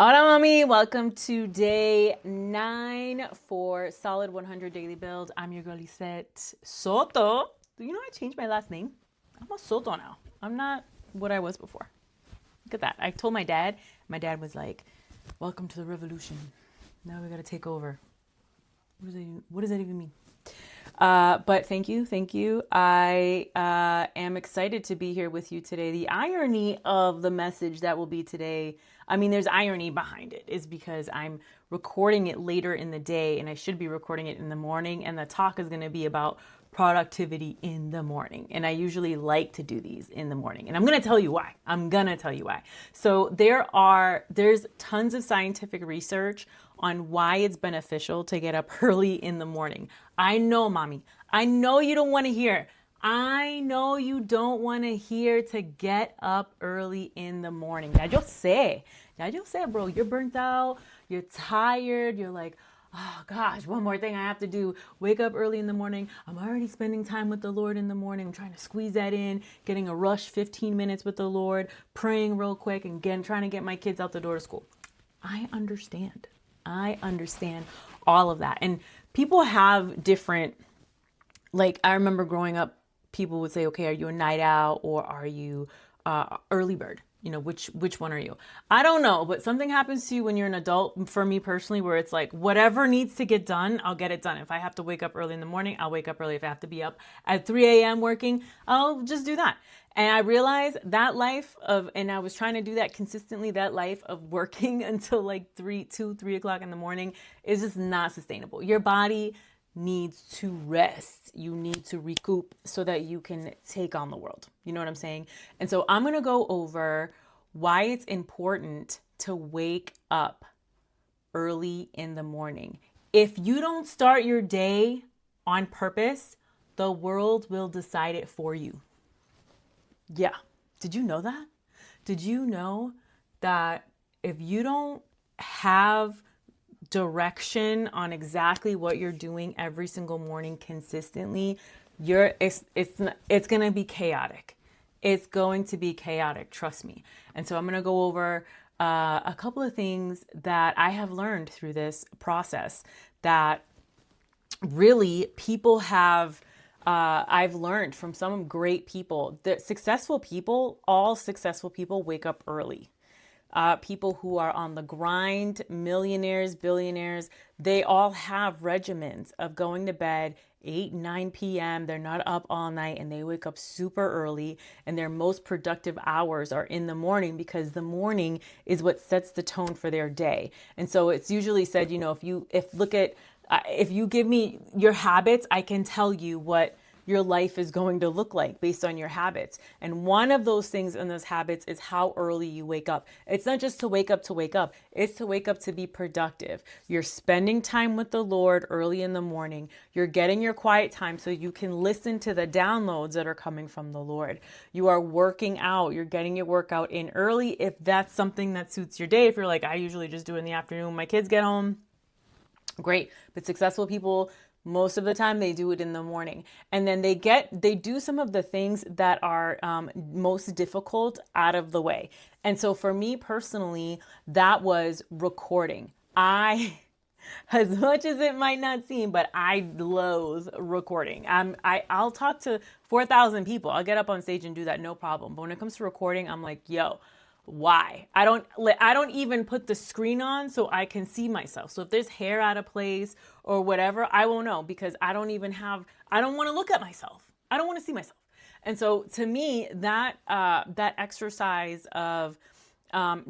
Hola, mommy. Welcome to day 9 for Solid 100 Daily Build. I'm your girl, Lisette Soto. Do you know I changed my last name? I'm a Soto now. I'm not what I was before. Look at that. I told my dad. My dad was like, welcome to the revolution. Now we got to take over. What does that even mean? But thank you, thank you. I am excited to be here with you today. The irony of the message that will be today, I mean, there's irony behind it, is because I'm recording it later in the day and I should be recording it in the morning. And the talk is going to be about productivity in the morning. And I usually like to do these in the morning. And I'm going to tell you why. So there's tons of scientific research on why it's beneficial to get up early in the morning. I know, mommy. I know you don't want to hear. I know you don't want to hear to get up early in the morning. Ya yo sé, bro. You're burnt out. You're tired. You're like, oh gosh, one more thing I have to do. Wake up early in the morning. I'm already spending time with the Lord in the morning. I'm trying to squeeze that in, getting a rush 15 minutes with the Lord, praying real quick, and again, trying to get my kids out the door to school. I understand. I understand all of that. And people have different, like, I remember growing up, people would say, okay, are you a night owl or are you early bird? You know, which one are you? I don't know, but something happens to you when you're an adult, for me personally, where it's like, whatever needs to get done, I'll get it done. If I have to wake up early in the morning, I'll wake up early. If I have to be up at 3 a.m. working, I'll just do that. And I realized that life of, and I was trying to do that consistently, that life of working until like 3 o'clock in the morning is just not sustainable. Your body needs to rest. You need to recoup so that you can take on the world. You know what I'm saying? And so I'm going to go over why it's important to wake up early in the morning. If you don't start your day on purpose, the world will decide it for you. Yeah. Did you know that? Did you know that if you don't have direction on exactly what you're doing every single morning consistently, it's going to be chaotic. It's going to be chaotic, trust me. And so I'm going to go over a couple of things that I have learned through this process that really people have I've learned from some great people that all successful people wake up early. People who are on the grind, millionaires, billionaires, they all have regimens of going to bed 8, 9 p.m. They're not up all night and they wake up super early, and their most productive hours are in the morning because the morning is what sets the tone for their day. And so it's usually said, you know, if you give me your habits, I can tell you what your life is going to look like based on your habits. And one of those things in those habits is how early you wake up. It's not just to wake up, it's to wake up to be productive. You're spending time with the Lord early in the morning. You're getting your quiet time so you can listen to the downloads that are coming from the Lord. You are working out. You're getting your workout in early if that's something that suits your day. If you're like, I usually just do it in the afternoon when my kids get home, great. But successful people, most of the time they do it in the morning, and then they do some of the things that are most difficult out of the way. And so for me personally, that was recording. As much as it might not seem, but I loathe recording. I'll talk to 4,000 people. I'll get up on stage and do that, no problem. But when it comes to recording, I'm like, yo, why? I don't even put the screen on so I can see myself. So if there's hair out of place or whatever, I won't know because I don't want to look at myself. I don't want to see myself. And so to me, that exercise of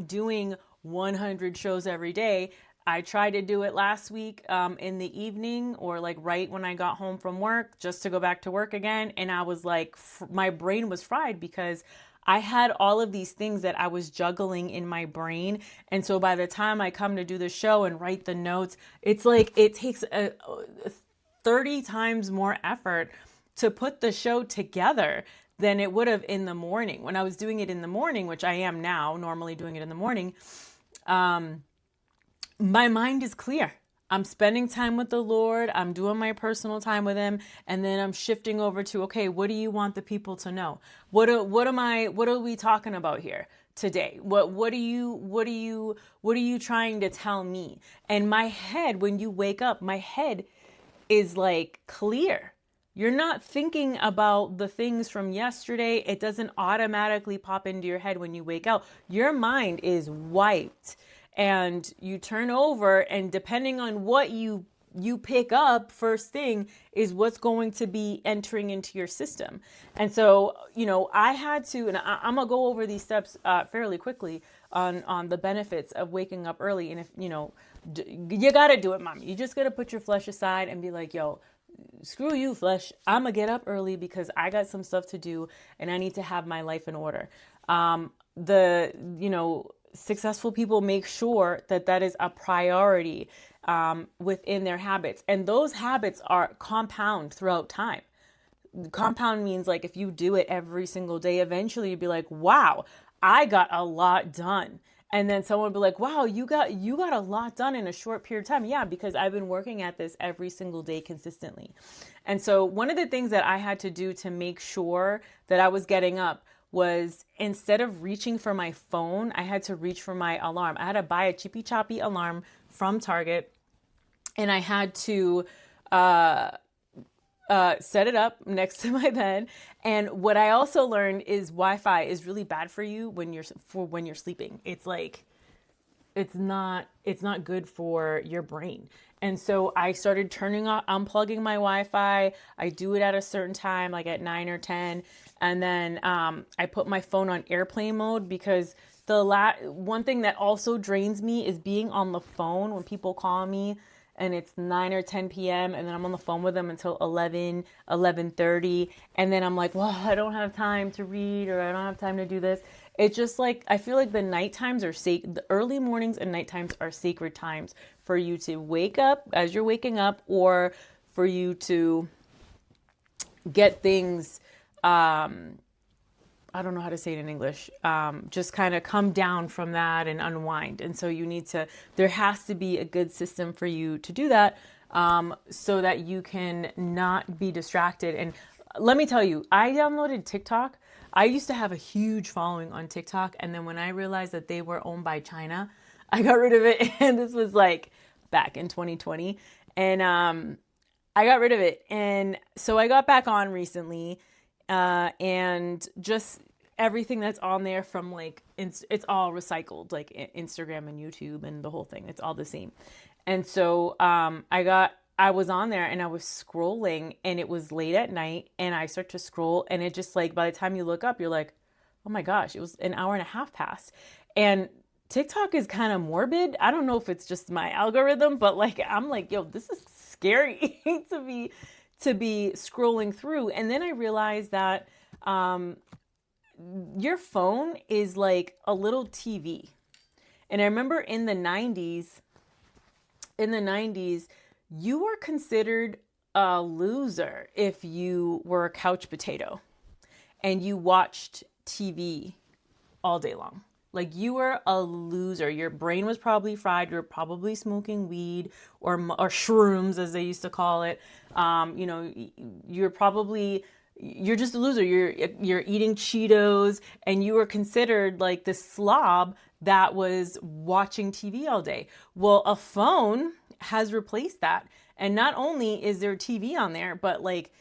doing 100 shows every day, I tried to do it last week in the evening or like right when I got home from work just to go back to work again. And I was like, my brain was fried because I had all of these things that I was juggling in my brain. And so by the time I come to do the show and write the notes, it's like it takes 30 times more effort to put the show together than it would have in the morning. When I was doing it in the morning, which I am now, normally doing it in the morning, my mind is clear. I'm spending time with the Lord. I'm doing my personal time with him. And then I'm shifting over to, okay, what do you want the people to know? What are we talking about here? today? What are you trying to tell me? And my head, when you wake up, my head is like clear. You're not thinking about the things from yesterday. It doesn't automatically pop into your head when you wake up. Your mind is wiped, and you turn over, and depending on what you pick up first thing is what's going to be entering into your system. And so, I had to, and I'm gonna go over these steps fairly quickly on the benefits of waking up early. And if you gotta do it, mom. You just gotta put your flesh aside and be like, yo, screw you, flesh. I'm gonna get up early because I got some stuff to do and I need to have my life in order. The successful people make sure that is a priority within their habits, and those habits are compound throughout time. Compound means like if you do it every single day, eventually you'd be like, wow, I got a lot done. And then someone would be like, wow, you got a lot done in a short period of time. Yeah, because I've been working at this every single day consistently. And so one of the things that I had to do to make sure that I was getting up was, instead of reaching for my phone, I had to reach for my alarm. I had to buy a chippy choppy alarm from Target, and I had to set it up next to my bed. And what I also learned is Wi-Fi is really bad for you when you're sleeping. It's like, it's not good for your brain. And so I started unplugging my Wi-Fi. I do it at a certain time, like at 9 or 10. And then I put my phone on airplane mode, because one thing that also drains me is being on the phone when people call me and it's 9 or 10 p.m. and then I'm on the phone with them until 11:30. And then I'm like, well, I don't have time to read, or I don't have time to do this. It's just like, I feel like the night times are sacred. The early mornings and night times are sacred times for you to wake up as you're waking up, or for you to get things, I don't know how to say it in English, just kind of come down from that and unwind. And so there has to be a good system for you to do that, so that you can not be distracted. And let me tell you, I downloaded TikTok. I used to have a huge following on TikTok. And then when I realized that they were owned by China, I got rid of it. And this was like back in 2020. And I got rid of it. And so I got back on recently. And just everything that's on there from like, it's all recycled, like Instagram and YouTube and the whole thing. It's all the same. And so I was on there and I was scrolling, and it was late at night, and I start to scroll, and it just like, by the time you look up, you're like, oh my gosh, it was an hour and a half past. And TikTok is kind of morbid. I don't know if it's just my algorithm, but like, I'm like, yo, this is scary to be scrolling through. And then I realized that your phone is like a little TV. And I remember in the 90s, you were considered a loser if you were a couch potato and you watched TV all day long. Like, you were a loser. Your brain was probably fried. You were probably smoking weed or shrooms, as they used to call it. You're just a loser. You're eating Cheetos, and you were considered like this slob that was watching TV all day. Well, a phone has replaced that. And not only is there TV on there, but like,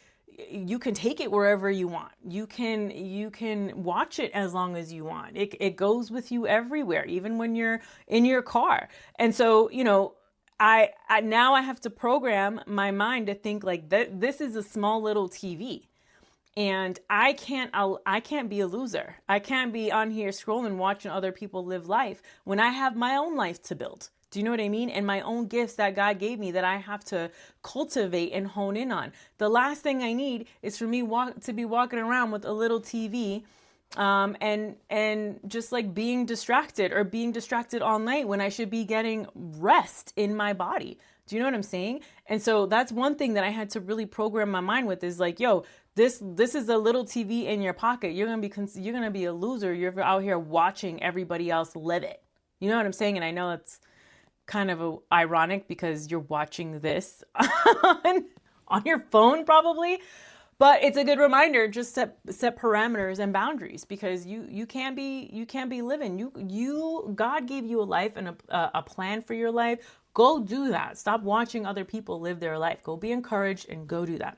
you can take it wherever you want. You can watch it as long as you want. It goes with you everywhere, even when you're in your car. And so, I now I have to program my mind to think like that. This is a small little TV, and I can't be a loser. I can't be on here scrolling, watching other people live life when I have my own life to build. Do you know what I mean? And my own gifts that God gave me that I have to cultivate and hone in on. The last thing I need is for me to be walking around with a little TV, and just like being distracted all night when I should be getting rest in my body. Do you know what I'm saying? And so that's one thing that I had to really program my mind with, is like, yo, this is a little TV in your pocket. You're gonna be a loser. You're out here watching everybody else live it. You know what I'm saying? And I know it's kind of ironic because you're watching this on your phone probably, But it's a good reminder, just set parameters and boundaries, because you can't be living. God gave you a life and a plan for your life. Go do that. Stop watching other people live their life. Go be encouraged and go do that.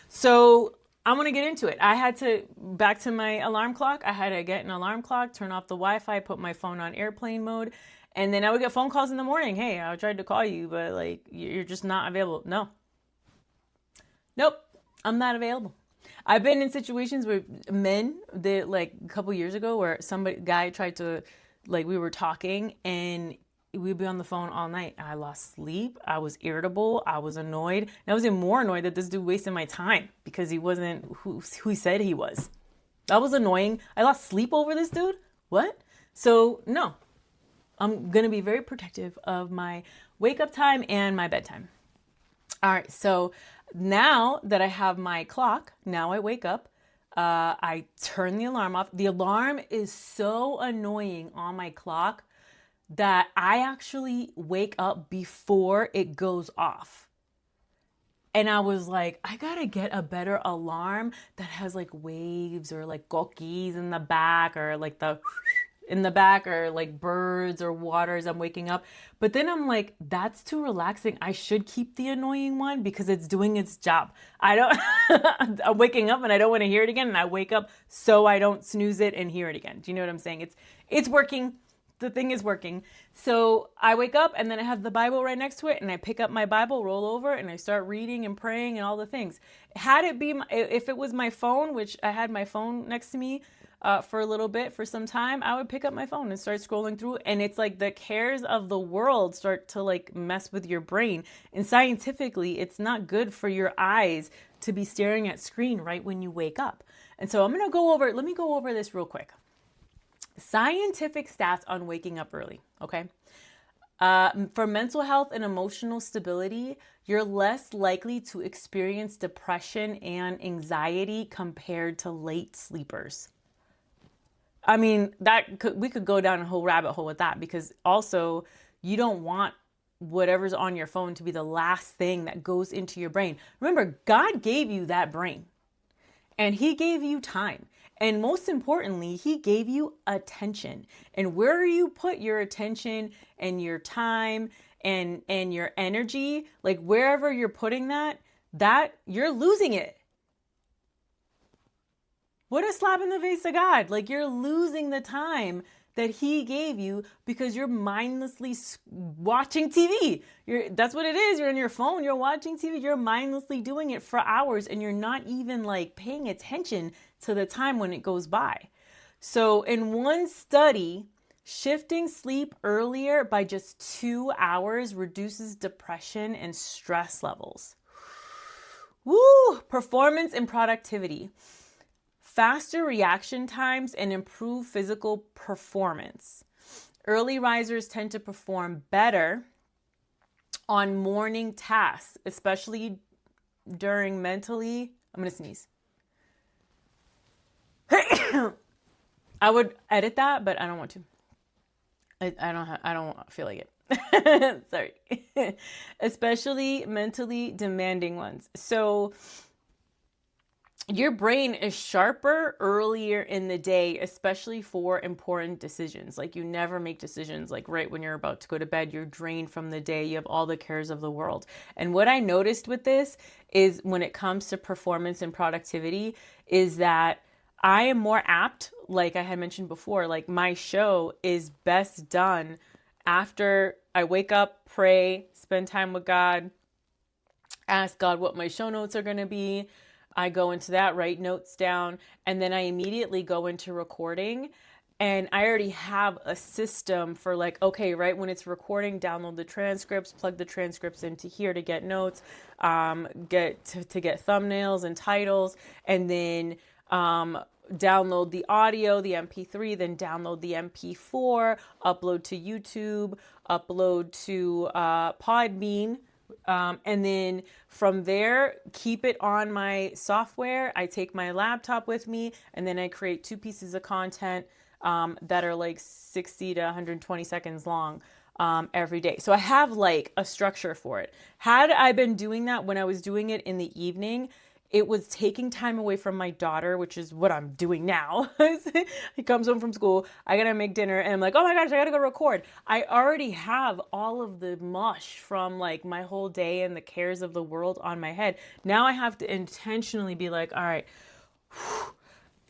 So I'm going to get into it. I had to, back to my alarm clock. I had to get an alarm clock, turn off the Wi-Fi, put my phone on airplane mode. And then I would get phone calls in the morning. Hey, I tried to call you, but like, you're just not available. Nope, I'm not available. I've been in situations where men, that like a couple years ago, where guy tried to, like, we were talking and we'd be on the phone all night. I lost sleep. I was irritable. I was annoyed. And I was even more annoyed that this dude wasted my time because he wasn't who he said he was. That was annoying. I lost sleep over this dude. What? So no, I'm going to be very protective of my wake up time and my bedtime. All right. So now that I have my clock, now I wake up. I turn the alarm off. The alarm is so annoying on my clock that I actually wake up before it goes off. And I was like, I gotta get a better alarm that has like waves or like cookies in the back, or like in the back, or like birds or water as I'm waking up. But then I'm like, that's too relaxing. I should keep the annoying one because it's doing its job. I'm waking up and I don't want to hear it again. And I wake up so I don't snooze it and hear it again. Do you know what I'm saying? It's working. The thing is working. So I wake up and then I have the Bible right next to it, and I pick up my Bible, roll over, and I start reading and praying and all the things. If it was my phone, which I had my phone next to me for a little bit, for some time, I would pick up my phone and start scrolling through. And it's like the cares of the world start to like mess with your brain. And scientifically, it's not good for your eyes to be staring at screen right when you wake up. And so let me go over this real quick. Scientific stats on waking up early, okay? For mental health and emotional stability, you're less likely to experience depression and anxiety compared to late sleepers. I mean, we could go down a whole rabbit hole with that, because also you don't want whatever's on your phone to be the last thing that goes into your brain. Remember, God gave you that brain, and he gave you time. And most importantly, he gave you attention. And where you put your attention and your time and your energy, like wherever you're putting that you're losing it. What a slap in the face of God. Like, you're losing the time that he gave you because you're mindlessly watching TV. That's what it is. You're on your phone, you're watching TV, you're mindlessly doing it for hours, and you're not even like paying attention to the time when it goes by. So in one study, shifting sleep earlier by just 2 hours reduces depression and stress levels. Woo! Performance and productivity. Faster reaction times and improved physical performance. Early risers tend to perform better on morning tasks, especially during mentally. I'm going to sneeze. I would edit that, but I don't want to. I don't feel like it. Sorry. Especially mentally demanding ones. So your brain is sharper earlier in the day, especially for important decisions. Like, you never make decisions like right when you're about to go to bed. You're drained from the day. You have all the cares of the world. And what I noticed with this is, when it comes to performance and productivity, is that I am more apt, like I had mentioned before, like my show is best done after I wake up, pray, spend time with God, ask God what my show notes are going to be. I go into that, write notes down, and then I immediately go into recording. And I already have a system for like, okay, right when it's recording, download the transcripts, plug the transcripts into here to get notes, get thumbnails and titles, and then download the audio, the MP3, then download the MP4, upload to YouTube, upload to Podbean. And then from there, keep it on my software. I take my laptop with me, and then I create 2 pieces of content that are like 60 to 120 seconds long. every day. So I have like a structure for it. Had I been doing that when I was doing it in the evening, it was taking time away from my daughter, which is what I'm doing now. He comes home from school, I gotta make dinner, and I'm like, oh my gosh, I gotta go record. I already have all of the mush from like my whole day and the cares of the world on my head. Now I have to intentionally be like, all right,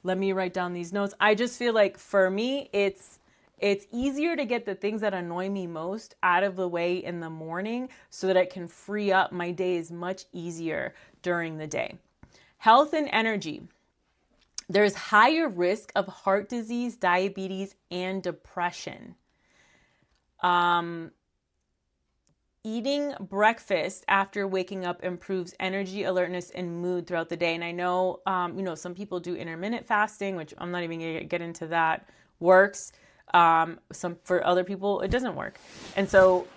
let me write down these notes. I just feel like for me, it's easier to get the things that annoy me most out of the way in the morning so that I can free up my days much easier during the day. Health and energy. There's higher risk of heart disease, diabetes, and depression. Eating breakfast after waking up improves energy, alertness, and mood throughout the day. And I know, some people do intermittent fasting, which I'm not even going to get into that, works. For other people, it doesn't work. And so,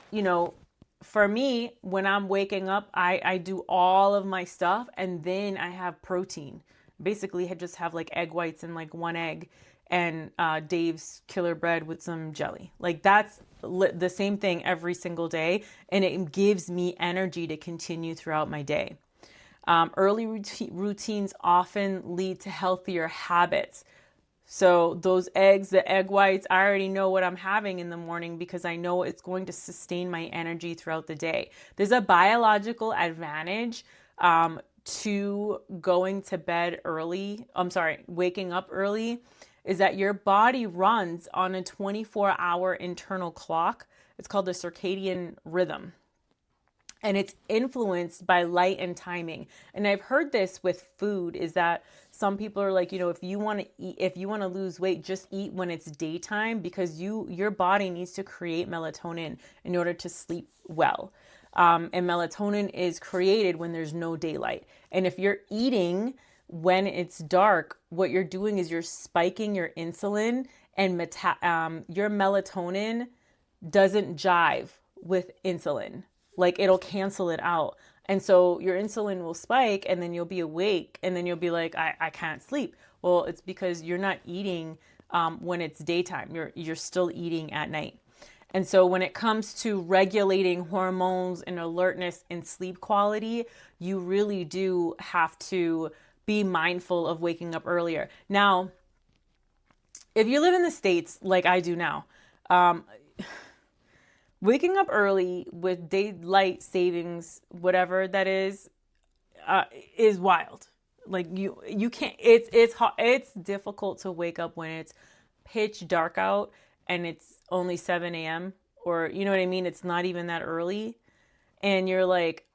for me, when I'm waking up, I do all of my stuff and then I have protein. Basically, I just have like egg whites and like one egg and Dave's Killer Bread with some jelly. Like that's the same thing every single day. And it gives me energy to continue throughout my day. Early routines often lead to healthier habits. So those eggs, the egg whites, I already know what I'm having in the morning because I know it's going to sustain my energy throughout the day. There's a biological advantage to going to bed early. Waking up early is that your body runs on a 24-hour internal clock. It's called the circadian rhythm. And it's influenced by light and timing. And I've heard this with food is that some people are like, if you want to lose weight, just eat when it's daytime because your body needs to create melatonin in order to sleep well. And melatonin is created when there's no daylight. And if you're eating when it's dark, what you're doing is you're spiking your insulin and your melatonin doesn't jive with insulin. Like it'll cancel it out. And so your insulin will spike and then you'll be awake and then you'll be like, I can't sleep. Well, it's because you're not eating when it's daytime. You're still eating at night. And so when it comes to regulating hormones and alertness and sleep quality, you really do have to be mindful of waking up earlier. Now, if you live in the States like I do now, waking up early with daylight savings, whatever that is wild. Like you can't. It's difficult to wake up when it's pitch dark out and it's only 7 a.m. or you know what I mean. It's not even that early, and you're like,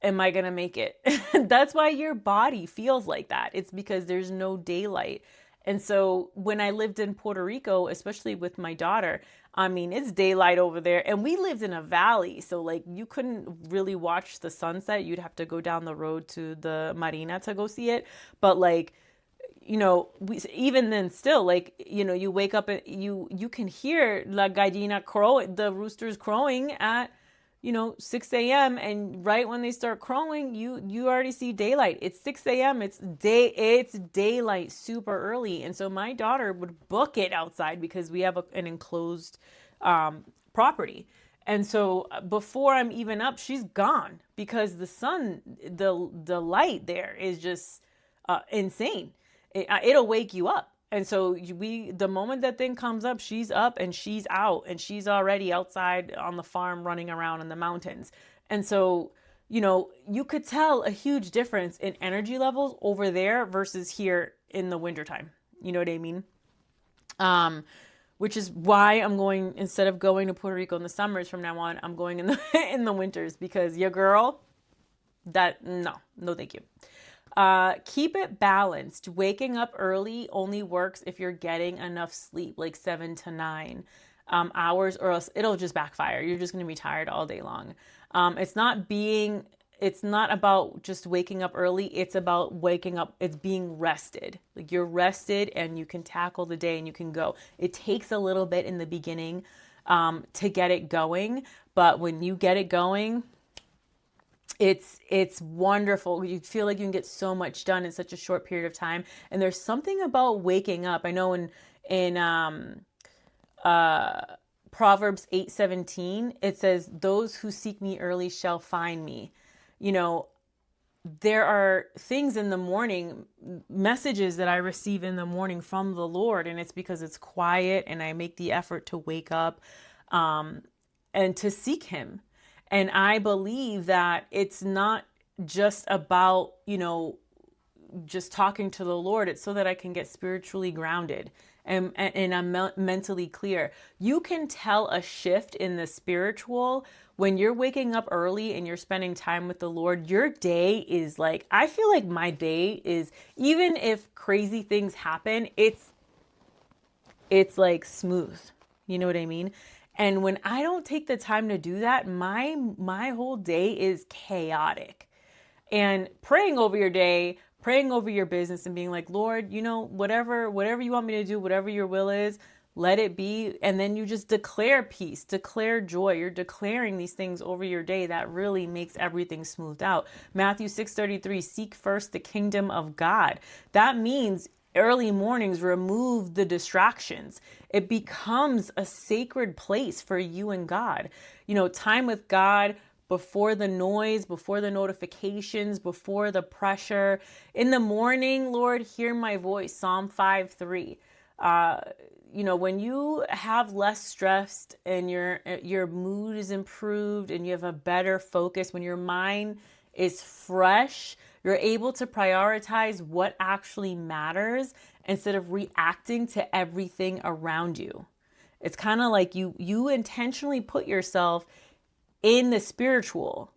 "Am I gonna make it?" That's why your body feels like that. It's because there's no daylight. And so when I lived in Puerto Rico, especially with my daughter, I mean, it's daylight over there and we lived in a valley. So like you couldn't really watch the sunset. You'd have to go down the road to the marina to go see it. But like, even then still, like, you wake up and you can hear La Gallina crowing, the roosters crowing at, 6 a.m. And right when they start crowing, you already see daylight. It's 6 a.m. It's daylight super early. And so my daughter would book it outside because we have an enclosed property. And so before I'm even up, she's gone because the sun, the light there is just insane. It'll wake you up. And so the moment that thing comes up, she's up and she's out and she's already outside on the farm running around in the mountains. And so, you could tell a huge difference in energy levels over there versus here in the wintertime. You know what I mean? Which is why I'm going, instead of going to Puerto Rico in the summers from now on, I'm going in the in the winters because your girl, no, thank you. Keep it balanced. Waking up early only works if you're getting enough sleep, like 7 to 9 hours, or else it'll just backfire. You're just going to be tired all day long. It's not about just waking up early. It's about waking up. It's being rested. Like you're rested and you can tackle the day and you can go. It takes a little bit in the beginning to get it going. But when you get it going, it's wonderful. You feel like you can get so much done in such a short period of time. And there's something about waking up. I know in Proverbs 8:17, it says, those who seek me early shall find me. You know, there are things in the morning, messages that I receive in the morning from the Lord, and it's because it's quiet and I make the effort to wake up and to seek him. And I believe that it's not just about, just talking to the Lord. It's so that I can get spiritually grounded and I'm mentally clear. You can tell a shift in the spiritual when you're waking up early and you're spending time with the Lord. Your day is like, I feel like my day is, even if crazy things happen, it's like smooth. You know what I mean? And when I don't take the time to do that, my whole day is chaotic. And praying over your day, praying over your business and being like, Lord, whatever you want me to do, whatever your will is, let it be. And then you just declare peace, declare joy. You're declaring these things over your day that really makes everything smoothed out. Matthew 6:33, seek first the kingdom of God. That means early mornings remove the distractions. It becomes a sacred place for you and God. Time with God, before the noise, before the notifications, before the pressure. In the morning, Lord, hear my voice. Psalm 5:3. When you have less stress and your mood is improved and you have a better focus, when your mind is fresh, you're able to prioritize what actually matters instead of reacting to everything around you. It's kind of like you intentionally put yourself in the spiritual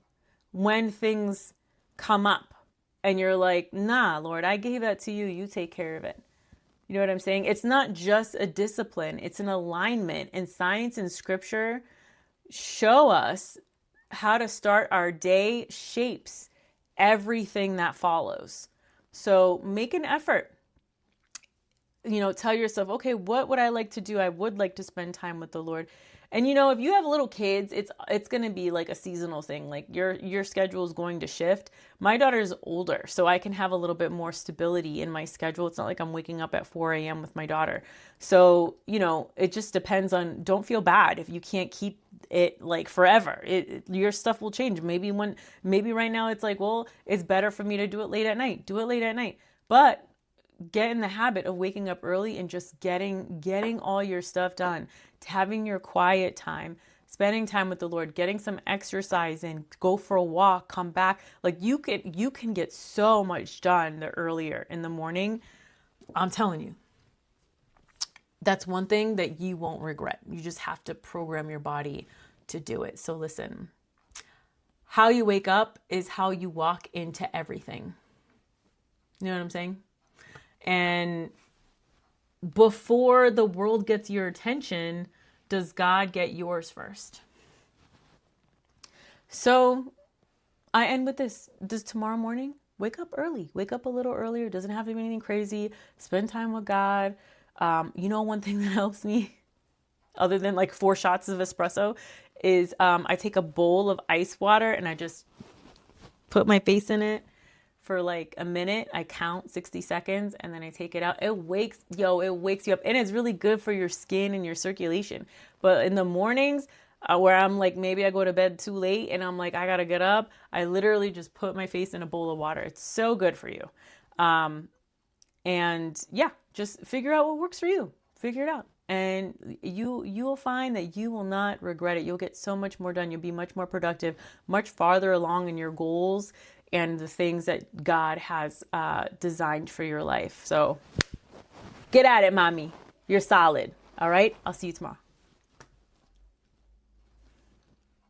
when things come up and you're like, nah, Lord, I gave that to you. You take care of it. You know what I'm saying? It's not just a discipline. It's an alignment. And science and scripture show us how to start our day shapes everything that follows. So make an effort. Tell yourself, okay, what would I like to do? I would like to spend time with the Lord. And if you have little kids, it's going to be like a seasonal thing. Like your schedule is going to shift. My daughter's older, so I can have a little bit more stability in my schedule. It's not like I'm waking up at 4 a.m. with my daughter. So, it just depends on, don't feel bad if you can't keep it like forever. Your stuff will change. Maybe right now it's like, well, it's better for me to do it late at night. Do it late at night. But get in the habit of waking up early and just getting all your stuff done, having your quiet time, spending time with the Lord, getting some exercise in, go for a walk, come back. Like you can get so much done the earlier in the morning. I'm telling you, that's one thing that you won't regret. You just have to program your body to do it. So listen, how you wake up is how you walk into everything. You know what I'm saying? And before the world gets your attention, does God get yours first? So I end with this. Does tomorrow morning, wake up early. Wake up a little earlier. It doesn't have to be anything crazy. Spend time with God. One thing that helps me, other than like 4 shots of espresso, is I take a bowl of ice water and I just put my face in it for like a minute. I count 60 seconds and then I take it out. It wakes you up, and it's really good for your skin and your circulation. But in the mornings where I'm like, maybe I go to bed too late and I'm like, I gotta get up, I literally just put my face in a bowl of water. It's so good for you. And yeah, just figure out what works for you. Figure it out. And you will find that you will not regret it. You'll get so much more done. You'll be much more productive, much farther along in your goals and the things that God has designed for your life. So get at it, mommy. You're solid. All right. I'll see you tomorrow.